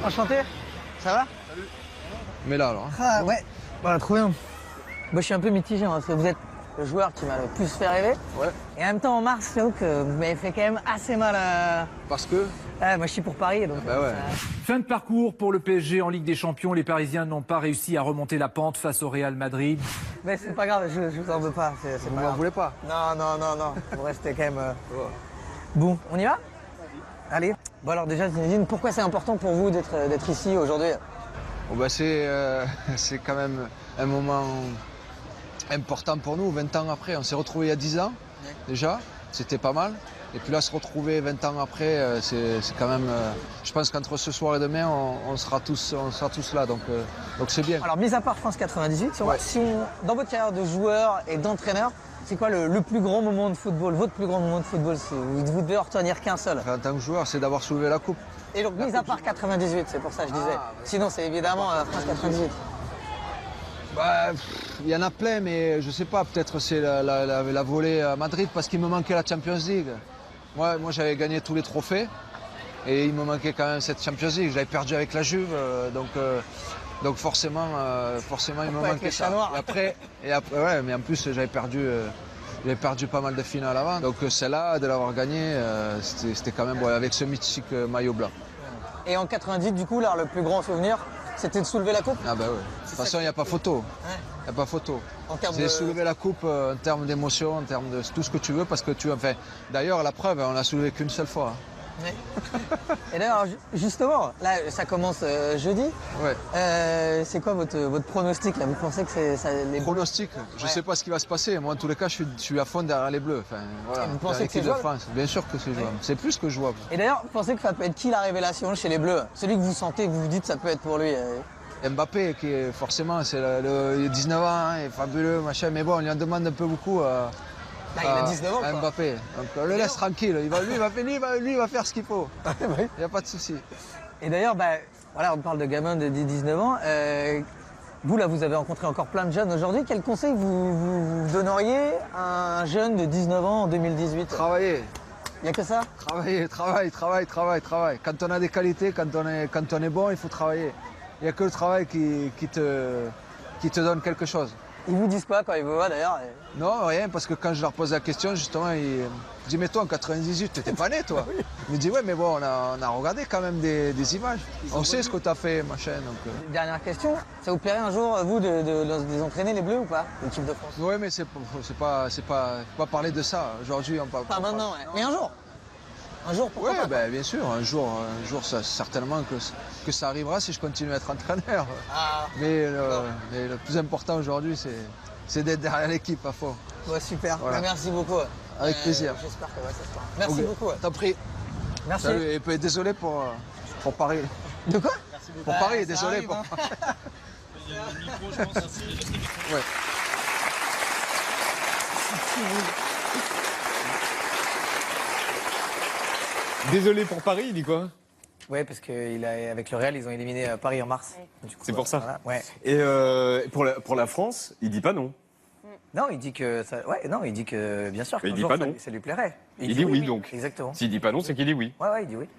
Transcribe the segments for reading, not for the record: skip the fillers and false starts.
Enchanté. Ça va? Mais là alors. Ah ouais, voilà, trop bien. Moi je suis un peu mitigé hein, parce que vous êtes le joueur qui m'a le plus fait rêver. Ouais. Et en même temps en mars, j'avoue que vous m'avez fait quand même assez mal à... Parce que Moi je suis pour Paris donc... bah ouais. Fin de parcours pour le PSG en Ligue des Champions. Les Parisiens n'ont pas réussi à remonter la pente face au Real Madrid. Mais c'est pas grave, je vous en veux pas. C'est Vous pas m'en grave. voulez pas? Non. Vous restez quand même... Bon, on y va? Allez. Bon alors déjà Zinedine, pourquoi c'est important pour vous d'être ici aujourd'hui? Bon, bah, c'est quand même un moment important pour nous. 20 ans après, on s'est retrouvés il y a 10 ans déjà, c'était pas mal. Et puis là, se retrouver 20 ans après, c'est quand même... je pense qu'entre ce soir et demain, on sera tous là, donc c'est bien. Alors mis à part France 98, dans votre carrière de joueur et d'entraîneur, c'est quoi le plus grand moment de football, votre plus grand moment de football si vous devez en retenir qu'un seul? En tant que joueur, c'est d'avoir soulevé la coupe. Et donc mis à part 98, c'est pour ça que je disais. Sinon c'est évidemment France 98. Bah, il y en a plein, mais je sais pas, peut-être c'est la volée à Madrid parce qu'il me manquait la Champions League. Moi j'avais gagné tous les trophées et il me manquait quand même cette Champions League. J'avais perdu avec la Juve, donc forcément il me manquait ça. Et après, ouais, mais en plus j'avais perdu pas mal de finales avant. Donc celle-là, de l'avoir gagnée, c'était quand même avec ce mythique maillot blanc. Et en 98, du coup, là, le plus grand souvenir, c'était de soulever la coupe? Ah bah ouais. De toute façon, il n'y a pas photo. Il n'y a pas photo. C'est soulever la coupe en termes d'émotion, en termes de tout ce que tu veux, parce que d'ailleurs, la preuve, on l'a soulevé qu'une seule fois. Ouais. Et d'ailleurs, justement, là, ça commence jeudi. Ouais. C'est quoi votre pronostic là? Vous pensez que c'est ça, les Pronostic, je sais pas ce qui va se passer. Moi, en tous les cas, je suis à fond derrière les Bleus. Enfin, voilà. Vous pensez que c'est l'équipe de jouable? France, bien sûr que c'est jouable. C'est plus que jouable. Et d'ailleurs, vous pensez que ça peut être qui la révélation chez les Bleus? Celui que vous sentez, que vous vous dites ça peut être pour lui Mbappé, qui est forcément, il a 19 ans, hein, il est fabuleux, machin. Mais bon, on lui en demande un peu beaucoup. il a 19 ans, à quoi. Mbappé. Donc le laisse tranquille. Lui, il va faire ce qu'il faut. Il n'y a pas de souci. Et d'ailleurs, voilà, on parle de gamins de 19 ans. Vous, là, vous avez rencontré encore plein de jeunes aujourd'hui. Quel conseil vous donneriez à un jeune de 19 ans en 2018? Travailler. Il n'y a que ça? Travailler. Quand on a des qualités, quand on est bon, il faut travailler. Il n'y a que le travail qui te donne quelque chose. Ils vous disent pas quand ils vous voient d'ailleurs? Non, rien, parce que quand je leur pose la question, justement, je dis, mais toi, en 98, t'étais pas né, toi? Ils me disent, ouais, mais bon, on a regardé quand même des images. On sait ce que t'as fait, machin. Donc, Dernière question, ça vous plairait un jour, vous, de les entraîner les Bleus ou pas, l'équipe de France? oui, mais c'est pas parler de ça. Aujourd'hui, on parle Pas maintenant, ouais. Mais un jour? Un jour, pourquoi Oui, pas? bien sûr, un jour certainement que ça arrivera si je continue à être entraîneur. Mais le plus important aujourd'hui, c'est d'être derrière l'équipe à fond. Ouais, super, Voilà. merci beaucoup. Avec plaisir. J'espère que ça se fera. Merci beaucoup. T'en prie. Merci. Salut, et puis désolé pour Paris. De quoi? Pour Paris, désolé arrive, pour... hein. Il y a un micro, je pense, ainsi. Ouais. Désolé pour Paris, il dit quoi? Ouais, parce qu'avec le Real, ils ont éliminé Paris en mars. Du coup, C'est pour ça. voilà, ouais. Et pour la France, il dit pas non. Non, il dit que ça. Ouais, non, il dit que bien sûr. Mais il qu'un dit jour, pas ça, non. ça lui plairait. Il dit oui, donc. Exactement. S'il dit pas non, c'est qu'il dit oui. Ouais, il dit oui.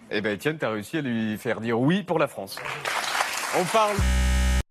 Eh ben, Étienne, t'as réussi à lui faire dire oui pour la France. On parle